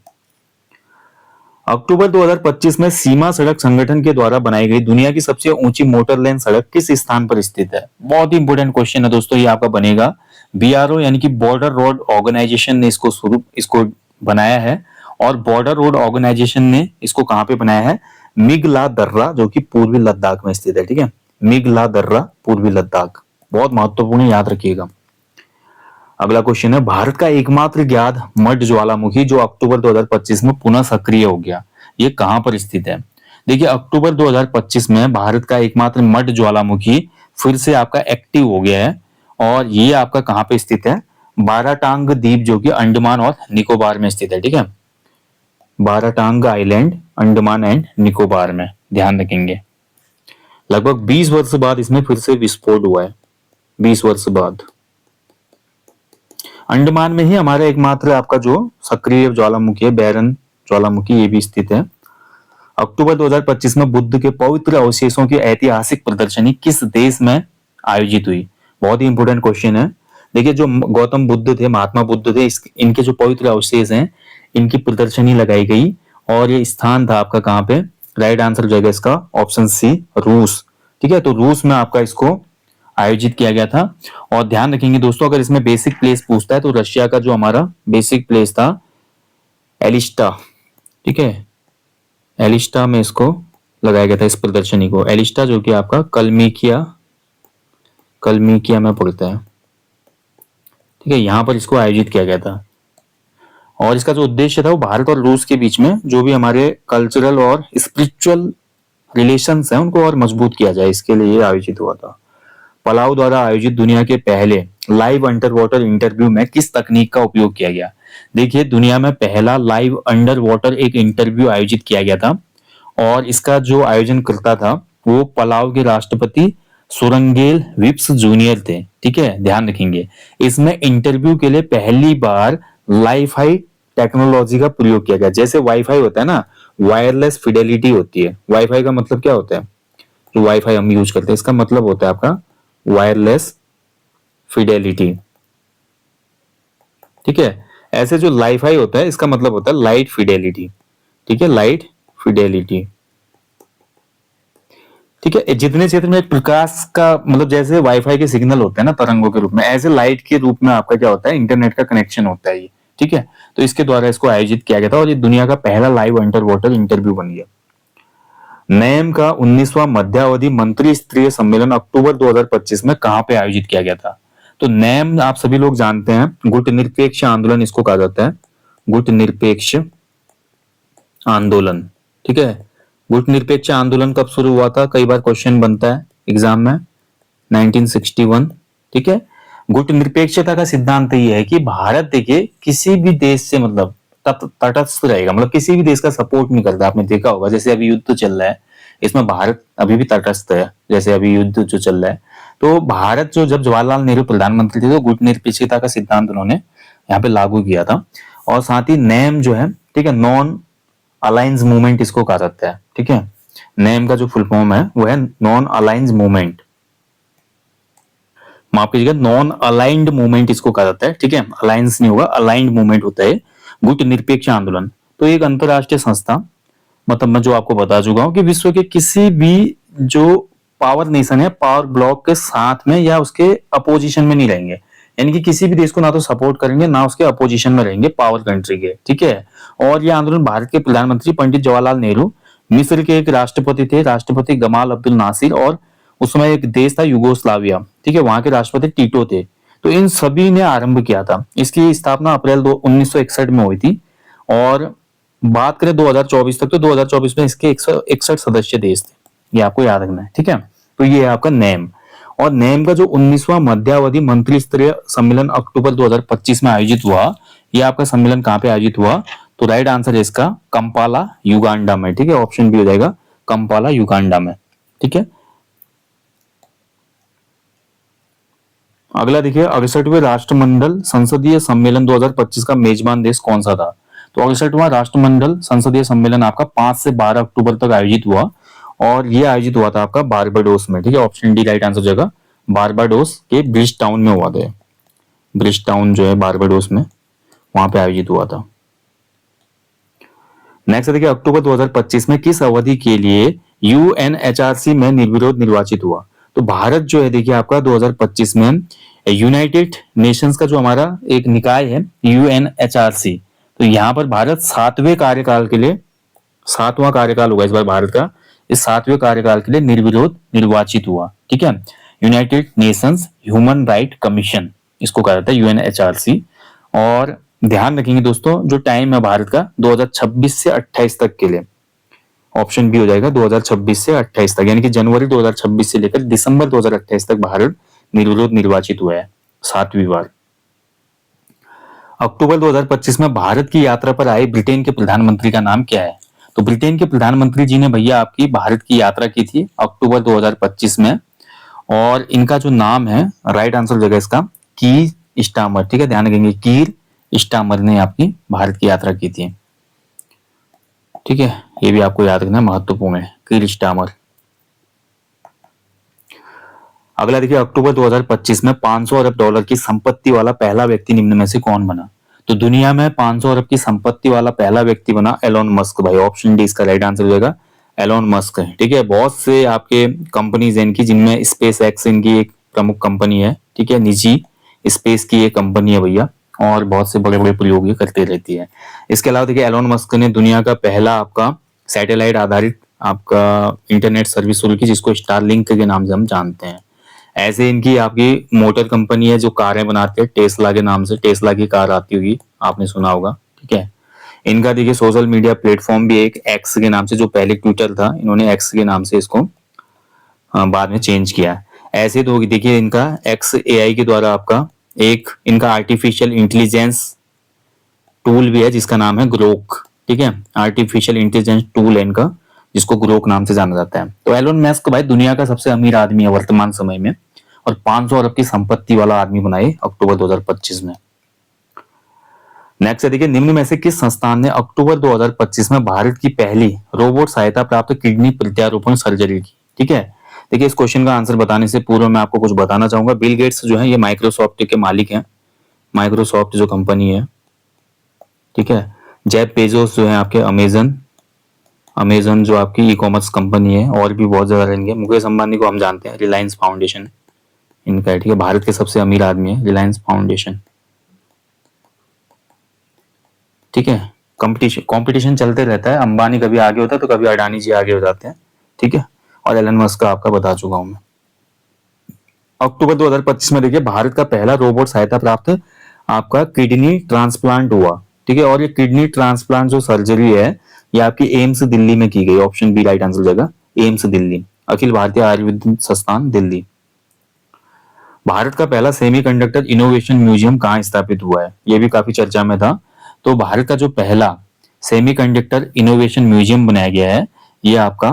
अक्टूबर 2025 में सीमा सड़क संगठन के द्वारा बनाई गई दुनिया की सबसे ऊंची मोटर लेन सड़क किस स्थान पर स्थित है? बहुत ही इंपोर्टेंट क्वेश्चन है दोस्तों, ये आपका बनेगा। बीआरओ यानी कि बॉर्डर रोड ऑर्गेनाइजेशन ने इसको बनाया है, और बॉर्डर रोड ऑर्गेनाइजेशन ने इसको कहां पे बनाया है? मिगला दर्रा, जो कि पूर्वी लद्दाख में स्थित है, ठीक है। मिगला दर्रा, पूर्वी लद्दाख, बहुत महत्वपूर्ण, याद रखिएगा। अगला क्वेश्चन है, भारत का एकमात्र ज्ञात मड ज्वालामुखी जो अक्टूबर 2025 में पुनः सक्रिय हो गया, ये कहां पर स्थित है? देखिए, अक्टूबर 2025 में भारत का एकमात्र मड ज्वालामुखी फिर से आपका एक्टिव हो गया है, और ये आपका कहां पे स्थित है? बाराटांग द्वीप, जो कि अंडमान और निकोबार में स्थित है, ठीक है। बाराटांग आइलैंड, अंडमान एंड निकोबार में। ध्यान रखेंगे, लगभग 20 वर्ष बाद इसमें फिर से विस्फोट हुआ है, 20 वर्ष बाद। अंडमान में ही हमारा एकमात्र आपका जो सक्रिय ज्वालामुखी है, बैरन ज्वालामुखी, ये भी स्थित है। अक्टूबर 2025 में बुद्ध के पवित्र अवशेषों की ऐतिहासिक प्रदर्शनी किस देश में आयोजित हुई? बहुत ही इंपोर्टेंट क्वेश्चन है। देखिए, जो गौतम बुद्ध थे, महात्मा बुद्ध थे, इनके जो पवित्र अवशेष हैं, इनकी प्रदर्शनी लगाई गई, और ये स्थान था आपका कहाँ पे? राइट आंसर हो जाएगा इसका ऑप्शन सी, रूस, ठीक है। तो रूस में आपका इसको आयोजित किया गया था। और ध्यान रखेंगे दोस्तों, अगर इसमें बेसिक प्लेस पूछता है तो रशिया का जो हमारा बेसिक प्लेस था एलिस्टा, ठीक है, एलिस्टा में इसको लगाया गया था, इस प्रदर्शनी को। एलिस्टा जो कि आपका कलमीकिया में पड़ता है, ठीक है, यहां पर इसको आयोजित किया गया था। और इसका जो उद्देश्य था वो भारत और रूस के बीच में जो भी हमारे कल्चरल और स्पिरिचुअल रिलेशंस हैं उनको और मजबूत किया जाए, इसके लिए आयोजित हुआ था। पलाऊ द्वारा आयोजित दुनिया के पहले लाइव अंडर वाटर इंटरव्यू में किस तकनीक का उपयोग किया गया? देखिए, दुनिया में पहला लाइव अंडर वाटर एक इंटरव्यू आयोजित किया गया था, और इसका जो आयोजन करता था वो पलाऊ के राष्ट्रपति सुरंगेल विप्स जूनियर थे, ठीक है। ध्यान रखेंगे, इसमें इंटरव्यू के लिए पहली बार वाईफाई टेक्नोलॉजी का प्रयोग किया गया। जैसे वाईफाई होता है ना, वायरलेस फिडेलिटी होती है। वाईफाई का मतलब क्या होता है, जो वाईफाई हम यूज करते हैं इसका मतलब होता है आपका वायरलेस फिडेलिटी। ठीक है, ऐसे जो लाईफाई होता है इसका मतलब होता है लाइट फिडेलिटी। ठीक है, लाइट फिडेलिटी। ठीक है, जितने क्षेत्र में प्रकाश का मतलब जैसे वाईफाई के सिग्नल होते हैं ना तरंगों के रूप में, ऐसे लाइट के रूप में आपका क्या होता है, इंटरनेट का कनेक्शन होता है ये। ठीक है, तो इसके द्वारा इसको आयोजित किया गया था और ये दुनिया का पहला लाइव अंडर वाटर इंटरव्यू बन गया। नेम का 19वां मध्यावधि मंत्री स्तरीय सम्मेलन अक्टूबर 2025 में कहां पे आयोजित किया गया था? तो नेम आप सभी लोग जानते हैं, गुट निरपेक्ष आंदोलन इसको कहा जाता है, गुट निरपेक्ष आंदोलन। ठीक है, गुट निरपेक्ष आंदोलन कब शुरू हुआ था, कई बार क्वेश्चन बनता है एग्जाम में, 1961। ठीक है, गुट निरपेक्षता का सिद्धांत ये है कि भारत देखिए किसी भी देश से मतलब तटस्थ रहेगा, मतलब किसी भी देश का सपोर्ट नहीं करता। आपने देखा होगा जैसे अभी युद्ध चल रहा है, इसमें भारत अभी भी तटस्थ है, जैसे अभी युद्ध जो चल रहा है। तो भारत जो जब जवाहरलाल नेहरू प्रधानमंत्री थे तो गुट निरपेक्षता का सिद्धांत उन्होंने यहाँ पे लागू किया था। और साथ ही नेम जो है, ठीक है, नॉन अलायंस मूवमेंट इसको कहा जाता है। ठीक है, नेम का जो फुल फॉर्म है वो है नॉन अलायंस मूवमेंट, माफ कीजिएगा, नॉन अलाइंड मूवमेंट इसको कहा जाता है। ठीक है, अलायंस नहीं होगा, अलाइंड मूवमेंट होता है गुट निरपेक्ष आंदोलन। तो एक अंतरराष्ट्रीय संस्था, मतलब मैं जो आपको बता चुका हूं कि विश्व के किसी भी जो पावर नेशन है, पावर ब्लॉक के साथ में या उसके अपोजिशन में नहीं रहेंगे, यानी कि किसी भी देश को ना तो सपोर्ट करेंगे ना उसके अपोजिशन में रहेंगे पावर कंट्री के। ठीक है, और यह आंदोलन भारत के प्रधानमंत्री पंडित जवाहरलाल नेहरू, मिस्र के एक राष्ट्रपति थे राष्ट्रपति गमाल अब्दुल नासिर, और उस समय एक देश था युगोस्लाविया, ठीक है, वहां के राष्ट्रपति टीटो थे। तो इन सभी ने आरंभ किया था। इसकी स्थापना अप्रैल 1961 में हुई थी। और बात करें 2024 तक, तो 2024 में इसके 161 सदस्य देश थे, ये आपको याद रखना है। ठीक है, तो ये है आपका नेम। और नेम का जो 19वां मध्यावधि मंत्री स्तरीय सम्मेलन अक्टूबर 2025 में आयोजित हुआ, ये आपका सम्मेलन कहां पे आयोजित हुआ? तो राइट आंसर है इसका कंपाला युगांडा में। ठीक है, ऑप्शन बी हो जाएगा कंपाला युगांडा में। ठीक है, अगला देखिए, 68वें राष्ट्रमंडल संसदीय सम्मेलन 2025 का मेजबान देश कौन सा था? तो 68वां राष्ट्रमंडल संसदीय सम्मेलन आपका 5 से 12 अक्टूबर तक आयोजित हुआ, और यह आयोजित हुआ था आपका बारबाडोस में। ठीक है, ऑप्शन डी राइट आंसर जगह बारबाडोस के ब्रिज टाउन में हुआ था। ब्रिज टाउन जो है बारबाडोस में, वहां पे आयोजित हुआ था। नेक्स्ट देखिए, अक्टूबर 2025 में किस अवधि के लिए यूएनएचआरसी में निर्विरोध निर्वाचित हुआ? तो भारत जो है देखिए आपका 2025 में यूनाइटेड नेशंस का जो हमारा एक निकाय है यूएनएचआरसी, तो यहाँ पर भारत 7वें कार्यकाल के लिए, 7वां कार्यकाल होगा इस बार भारत का, इस 7वें कार्यकाल के लिए निर्विरोध निर्वाचित हुआ। ठीक है, United Nations human right commission इसको कहा जाता है यूएनएचआरसी। और ध्यान रखेंगे दोस्तों, जो टाइम है भारत का 2026 से 28 तक के लिए, ऑप्शन बी हो जाएगा 2026 से 28 तक, यानी कि जनवरी 2026 से लेकर दिसंबर 2028 तक भारत निर्विरोध निर्वाचित हुआ है 7वीं बार। अक्टूबर 2025 में भारत की यात्रा पर आए ब्रिटेन के प्रधानमंत्री का नाम क्या है? तो ब्रिटेन के प्रधानमंत्री जी ने भैया आपकी भारत की यात्रा की थी अक्टूबर 2025 में, और इनका जो नाम है राइट आंसर जगह इसका कीर स्टामर। ठीक है, ध्यान रखेंगे कीर स्टामर ने आपकी भारत की यात्रा की थी। ठीक है, ये भी आपको याद रखना महत्वपूर्ण है, कीर स्टामर। अगला देखिए, अक्टूबर 2025 में 500 अरब डॉलर की संपत्ति वाला पहला व्यक्ति निम्न में से कौन बना? तो दुनिया में 500 अरब की संपत्ति वाला पहला व्यक्ति बना एलोन मस्क भाई, ऑप्शन डी इसका राइट आंसर हो जाएगा एलोन मस्क है। ठीक है, बहुत से आपके कंपनीज है इनकी, जिनमें स्पेस एक्स इनकी एक प्रमुख कंपनी है। ठीक है, निजी स्पेस की एक कंपनी है भैया, और बहुत से बड़े बड़े प्रयोग ये करते रहती है। इसके अलावा देखिए एलोन मस्क ने दुनिया का पहला आपका सैटेलाइट आधारित आपका इंटरनेट सर्विस शुरू की, जिसको स्टारलिंक के नाम से हम जानते हैं। ऐसे इनकी आपकी मोटर कंपनी है जो कारें बनाते हैं, टेस्ला के नाम से, टेस्ला की कार आती होगी, आपने सुना होगा। ठीक है, इनका देखिए सोशल मीडिया प्लेटफॉर्म भी एक एक्स के नाम से, जो पहले ट्विटर था इन्होंने एक्स के नाम से इसको बाद में चेंज किया। ऐसे तो देखिए इनका एक्स एआई के द्वारा आपका एक इनका आर्टिफिशियल इंटेलिजेंस टूल भी है जिसका नाम है ग्रोक। ठीक है, आर्टिफिशियल इंटेलिजेंस टूल है इनका, जिसको ग्रोक नाम से जाना जाता है। तो एलोन मस्क भाई दुनिया का सबसे अमीर आदमी है वर्तमान समय में, और 500 अरब की संपत्ति वाला आदमी बनाए अक्टूबर 2025 में। नेक्स्ट है देखिए, निम्न में से किस संस्थान ने अक्टूबर 2025 में भारत की पहली रोबोट सहायता प्राप्त किडनी प्रत्यारोपण सर्जरी की? ठीक है, देखिए इस क्वेश्चन का आंसर बताने से पूर्व मैं आपको कुछ बताना चाहूंगा। बिल गेट्स जो है ये माइक्रोसॉफ्ट के मालिक हैं, माइक्रोसॉफ्ट जो कंपनी है, ठीक है। जेफ बेजोस जो है आपके अमेजन, अमेजन जो आपकी ई कॉमर्स कंपनी है, और भी बहुत ज्यादा रहेंगे। मुकेश अंबानी को हम जानते हैं, रिलायंस फाउंडेशन इनका है, ठीक है। भारत के सबसे अमीर आदमी है, रिलायंस फाउंडेशन, ठीक है। कंपटीशन कंपटीशन चलते रहता है, अंबानी कभी आगे होता है तो कभी अडानी जी आगे हो जाते हैं, ठीक है। और एलन मस्क का आपका बता चुका हूं मैं। अक्टूबर 2025 में देखिए भारत का पहला रोबोट सहायता प्राप्त आपका किडनी ट्रांसप्लांट हुआ, ठीक है। और ये किडनी ट्रांसप्लांट जो सर्जरी है ये आपकी एम्स दिल्ली में की गई। ऑप्शन बी राइट आंसर जाएगा, एम्स दिल्ली, अखिल भारतीय आयुर्विज्ञान संस्थान दिल्ली। भारत का पहला सेमीकंडक्टर इनोवेशन म्यूजियम कहाँ स्थापित हुआ है, ये भी काफी चर्चा में था। तो भारत का जो पहला सेमीकंडक्टर इनोवेशन म्यूजियम बनाया गया है ये आपका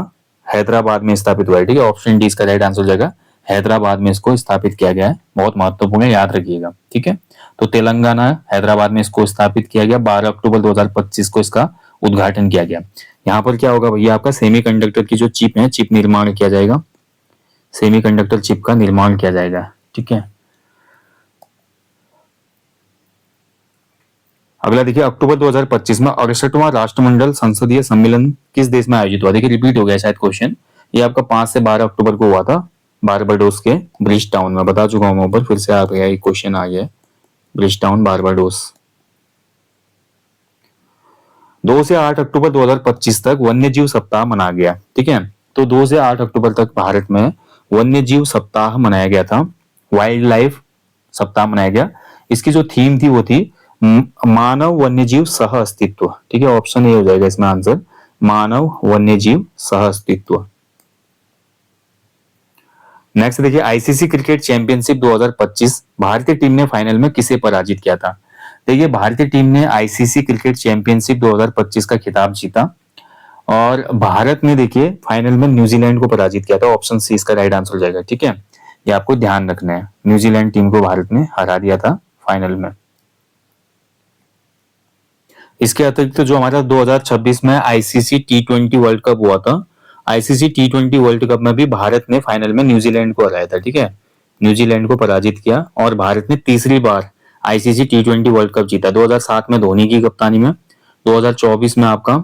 हैदराबाद में स्थापित हुआ है, ठीक है। ऑप्शन डी इसका राइट आंसर हो जाएगा, हैदराबाद में इसको स्थापित किया गया है। बहुत महत्वपूर्ण है, याद रखिएगा, ठीक है। तो तेलंगाना हैदराबाद में इसको स्थापित किया गया। 12 अक्टूबर 2025 को इसका उद्घाटन किया गया। यहाँ पर क्या होगा भैया, आपका सेमीकंडक्टर की जो चिप है, चिप निर्माण किया जाएगा, सेमीकंडक्टर चिप का निर्माण किया जाएगा, ठीक है। अगला देखिए, अक्टूबर 2025 में 68वां राष्ट्रमंडल संसदीय सम्मेलन किस देश में आयोजित हुआ? देखिए रिपीट हो गया शायद क्वेश्चन, ये आपका 5 से 12 अक्टूबर को हुआ था बारबाडोस के ब्रिज टाउन में। बता चुका हूं ऊपर, फिर से आ गया एक क्वेश्चन आ गया, ब्रिज टाउन बारबाडोस। 2 से 8 अक्टूबर 2025 तक वन्य जीव सप्ताह मनाया गया, ठीक है। तो 2 से 8 अक्टूबर तक भारत में वन्य जीव सप्ताह मनाया गया था, वाइल्ड लाइफ सप्ताह मनाया गया। इसकी जो थीम थी वो थी मानव वन्यजीव सह अस्तित्व, ठीक है। ऑप्शन ए हो जाएगा इसमें आंसर, मानव वन्यजीव सह अस्तित्व। नेक्स्ट देखिए, आईसीसी क्रिकेट चैंपियनशिप 2025 भारतीय टीम ने फाइनल में किसे पराजित किया था? देखिए भारतीय टीम ने आईसीसी क्रिकेट चैंपियनशिप 2025 का खिताब जीता और भारत ने देखिए फाइनल में न्यूजीलैंड को पराजित किया था। ऑप्शन सी इसका राइट आंसर हो जाएगा, ठीक है। ये आपको ध्यान रखना है, न्यूजीलैंड टीम को भारत ने हरा दिया था फाइनल में। इसके अतिरिक्त जो हमारा 2026 में आईसीसी टी20 वर्ल्ड कप हुआ था, आईसीसी टी20 वर्ल्ड कप में भी भारत ने फाइनल में न्यूजीलैंड को हराया था, ठीक है। न्यूजीलैंड को पराजित किया और भारत ने तीसरी बार आईसीसी टी20 वर्ल्ड कप जीता। 2007 में धोनी की कप्तानी में, 2024 में आपका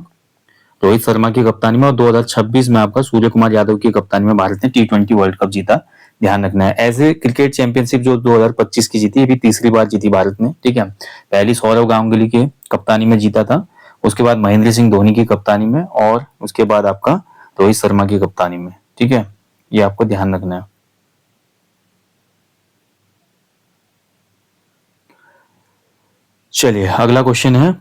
रोहित शर्मा की कप्तानी में और 2026 में आपका सूर्य कुमार यादव की कप्तानी में भारत ने टी20 वर्ल्ड कप जीता। ध्यान रखना है, ऐसे क्रिकेट चैंपियनशिप जो 2025 की जीती, ये भी तीसरी बार जीती भारत ने, ठीक है। पहली सौरव गांगुली के कप्तानी में जीता था, उसके बाद महेंद्र सिंह धोनी की कप्तानी में और उसके बाद आपका रोहित शर्मा की कप्तानी में, ठीक है। ये आपको ध्यान रखना है। चलिए अगला क्वेश्चन है,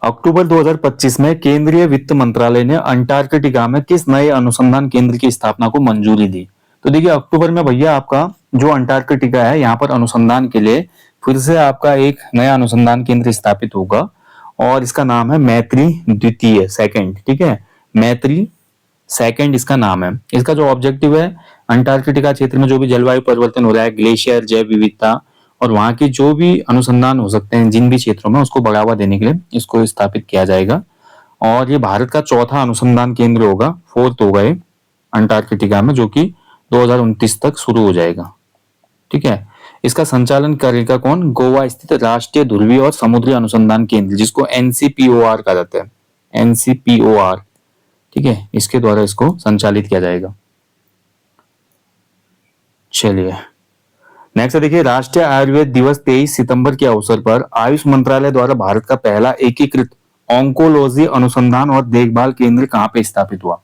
अक्टूबर 2025 में केंद्रीय वित्त मंत्रालय ने अंटार्कटिका में किस नए अनुसंधान केंद्र की स्थापना को मंजूरी दी? तो देखिए अक्टूबर में भैया आपका जो अंटार्कटिका है यहाँ पर अनुसंधान के लिए फिर से आपका एक नया अनुसंधान केंद्र स्थापित होगा और इसका नाम है मैत्री द्वितीय सेकंड, ठीक है। मैत्री सेकंड इसका नाम है। इसका जो ऑब्जेक्टिव है, अंटार्कटिका क्षेत्र में जो भी जलवायु परिवर्तन हो रहा है, ग्लेशियर, जैव विविधता और वहां की जो भी अनुसंधान हो सकते हैं जिन भी क्षेत्रों में, उसको बढ़ावा देने के लिए इसको स्थापित किया जाएगा। और ये भारत का चौथा अनुसंधान केंद्र होगा, फोर्थ होगा ये अंटार्कटिका में, जो कि 2029 तक शुरू हो जाएगा, ठीक है। इसका संचालन करेगा कौन? गोवा स्थित राष्ट्रीय ध्रुवीय और समुद्री अनुसंधान केंद्र, जिसको एनसीपीओआर कहा जाता है, एनसीपीओआर, ठीक है। इसके द्वारा इसको संचालित किया जाएगा। चलिए नेक्स्ट देखिए, राष्ट्रीय आयुर्वेद दिवस 23 सितंबर के अवसर पर आयुष मंत्रालय द्वारा भारत का पहला एकीकृत ऑन्कोलॉजी अनुसंधान और देखभाल केंद्र कहाँ पे स्थापित हुआ?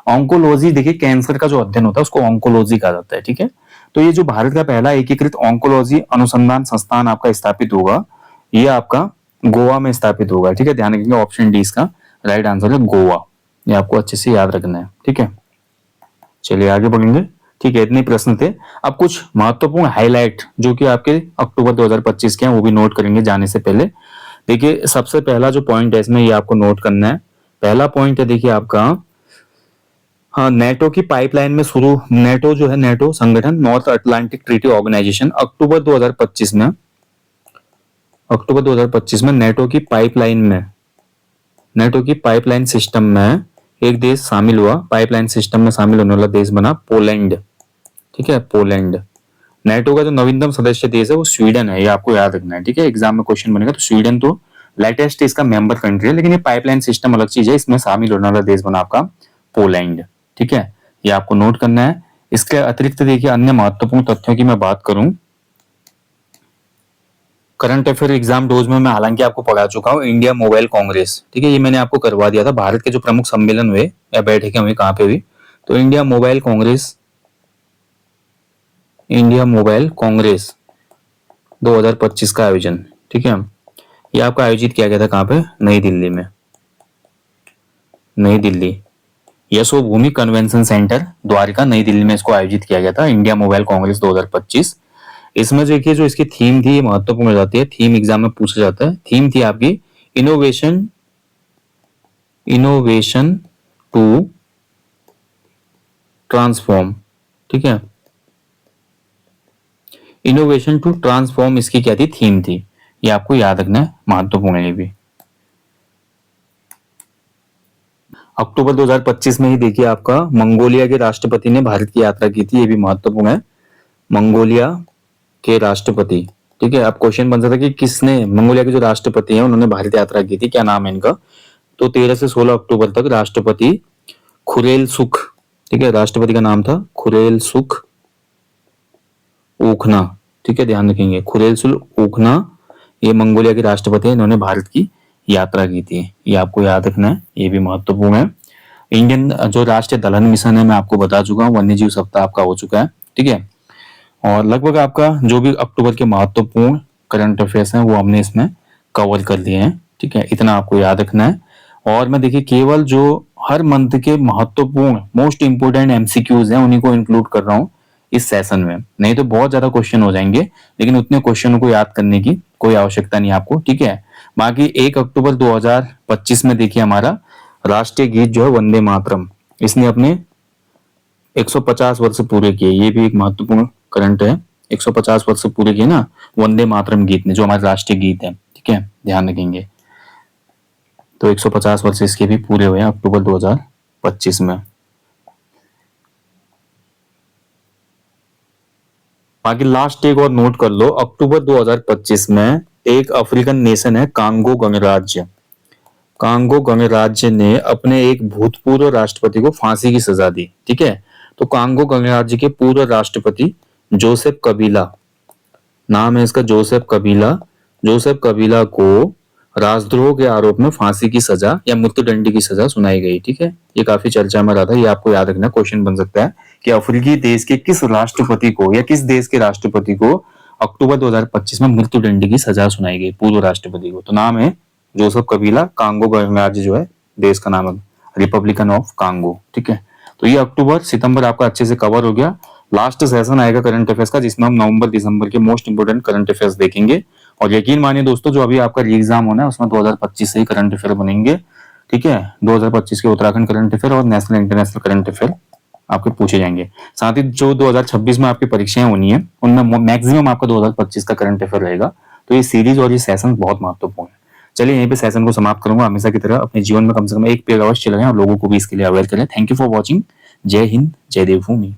ऑन्कोलॉजी देखिए कैंसर का जो अध्ययन होता है उसको ऑन्कोलॉजी कहा जाता है, ठीक है। तो ये जो भारत का पहला एकीकृत ऑन्कोलॉजी अनुसंधान संस्थान आपका स्थापित होगा, ये आपका गोवा में स्थापित होगा, ठीक है। ध्यान रखिएगा, ऑप्शन डी इसका राइट आंसर है, गोवा। ये आपको अच्छे से याद रखना है, ठीक है। चलिए आगे बढ़ेंगे, ठीक है। इतने प्रश्न थे। अब कुछ महत्वपूर्ण हाईलाइट जो कि आपके अक्टूबर 2025 के हैं वो भी नोट करेंगे जाने से पहले। देखिए सबसे पहला जो पॉइंट है इसमें, ये आपको नोट करना है। पहला पॉइंट है देखिए आपका, हाँ, नेटो की पाइपलाइन में शुरू, नेटो जो है, नेटो संगठन, नॉर्थ अटलांटिक ट्रीटी ऑर्गेनाइजेशन, अक्टूबर 2025 में अक्टूबर 2025 में नेटो की पाइपलाइन सिस्टम में एक देश शामिल हुआ। पाइपलाइन सिस्टम में शामिल होने वाला देश बना पोलैंड। ठीक है, पोलैंड। नेटो का जो नवीनतम सदस्य देश है वो स्वीडन है, ये आपको याद रखना है। ठीक है, एग्जाम में क्वेश्चन बनेगा तो स्वीडन तो लेटेस्ट इसका मेंबर कंट्री है, लेकिन ये पाइपलाइन सिस्टम अलग चीज है। इसमें शामिल होने वाला देश बना आपका पोलैंड। ठीक है, ये आपको नोट करना है। इसके अतिरिक्त देखिए अन्य महत्वपूर्ण तथ्यों की मैं बात करूं, करंट अफेयर एग्जाम डोज में मैं हालांकि आपको पढ़ा चुका हूँ इंडिया मोबाइल कांग्रेस। ठीक है, ये मैंने आपको करवा दिया था। भारत के जो प्रमुख सम्मेलन हुए या बैठकें हुई कहाँ पे हुई, तो इंडिया मोबाइल कांग्रेस 2025 का आयोजन। ठीक है, ये आपका आयोजित किया गया था कहाँ पे, नई दिल्ली में। नई दिल्ली यशोभूमि कन्वेंशन सेंटर द्वारका, नई दिल्ली में इसको आयोजित किया गया था, इंडिया मोबाइल कांग्रेस 2025। इसमें देखिए जो इसकी थीम थी ये महत्वपूर्ण हो जाती है, थीम एग्जाम में पूछा जाता है। थीम थी आपकी इनोवेशन टू ट्रांसफॉर्म। ठीक है, इनोवेशन टू ट्रांसफॉर्म इसकी क्या थी, थीम थी। ये आपको याद रखना है, महत्वपूर्ण है ये भी। अक्टूबर 2025 में ही देखिए आपका मंगोलिया के राष्ट्रपति ने भारत की यात्रा की थी, ये भी महत्वपूर्ण है। मंगोलिया के राष्ट्रपति। ठीक है, अब क्वेश्चन बन सकता है कि किसने, मंगोलिया के जो राष्ट्रपति हैं उन्होंने भारत यात्रा की थी, क्या नाम है इनका, तो 13 से 16 अक्टूबर तक राष्ट्रपति खुरेल सुख। ठीक है, राष्ट्रपति का नाम था खुरेल सुख ऊखना। ठीक है, ध्यान रखेंगे, खुरेल सुख ऊखना ये मंगोलिया के राष्ट्रपति हैं, इन्होंने भारत की यात्रा की थी। ये आपको याद रखना है, ये भी महत्वपूर्ण है। इंडियन जो राष्ट्रीय दलहन मिशन है मैं आपको बता चुका हूँ, वन्य जीव सप्ताह आपका हो चुका है। ठीक है, और लगभग आपका जो भी अक्टूबर के महत्वपूर्ण करंट अफेयर्स हैं वो हमने इसमें कवर कर लिए हैं। ठीक है, इतना आपको याद रखना है। और मैं देखिए केवल जो हर मंथ के महत्वपूर्ण मोस्ट इंपोर्टेंट एमसीक्यूज हैं उन्हीं को इंक्लूड कर रहा हूँ इस सेशन में, नहीं तो बहुत ज्यादा क्वेश्चन हो जाएंगे, लेकिन उतने क्वेश्चनों को याद करने की कोई आवश्यकता नहीं आपको। ठीक है, बाकी 1 अक्टूबर 2025 में देखिए हमारा राष्ट्रीय गीत जो है वंदे मातरम, इसने अपने 150 वर्ष पूरे किए, ये भी एक महत्वपूर्ण करंट है। 150 वर्ष पूरे किए ना वंदे मातरम गीत ने, जो हमारे राष्ट्रीय गीत है। ठीक है, ध्यान रखेंगे, तो 150 वर्ष इसके भी पूरे हुए हैं अक्टूबर 2025 में। बाकी लास्ट एक और नोट कर लो, अक्टूबर 2025 में एक अफ्रीकन नेशन है कांगो गणराज्य। कांगो गणराज्य ने अपने एक भूतपूर्व राष्ट्रपति को फांसी की सजा दी। ठीक है, तो कांगो गणराज्य के पूर्व राष्ट्रपति जोसेफ कबीला, नाम है इसका जोसेफ कबीला को राजद्रोह के आरोप में फांसी की सजा या मृत्युदंड की सजा सुनाई गई। ठीक है, ये काफी चर्चा में रहा था, ये आपको याद रखना, क्वेश्चन बन सकता है कि अफ्रीकी देश के किस राष्ट्रपति को या किस देश के राष्ट्रपति को अक्टूबर 2025 में मृत्युदंड की सजा सुनाई गई, पूर्व राष्ट्रपति को। तो नाम है जोसेफ कबीला, कांगो गणराज्य जो है देश का नाम है रिपब्लिकन ऑफ कांगो। ठीक है, तो ये अक्टूबर सितंबर आपका अच्छे से कवर हो गया। लास्ट सेशन आएगा करंट अफेयर्स का, जिसमें हम नवंबर दिसंबर के मोस्ट इंपोर्टेंट करंट अफेयर्स देखेंगे। और यकीन मानिए दोस्तों, जो अभी आपका री एग्जाम होना है उसमें 2025 से ही करंट अफेयर बनेंगे। ठीक है, 2025 के उत्तराखंड करंट अफेयर और नेशनल इंटरनेशनल करंट अफेयर आपके पूछे जाएंगे। साथ ही जो 2026 में आपकी परीक्षाएं होनी है उनमें मैक्सिमम आपका 2025 का करंट अफेयर रहेगा। तो ये सीरीज और ये सेशन बहुत महत्वपूर्ण है। चलिए यहीं पे सेशन को समाप्त करूंगा। हमेशा की तरह अपने जीवन में कम से कम एक पेड़ अवश्य लगाएं और लोगों को भी इसके लिए अवेयर करें। Thank you for watching. जय हिंद, जय देवभूमि।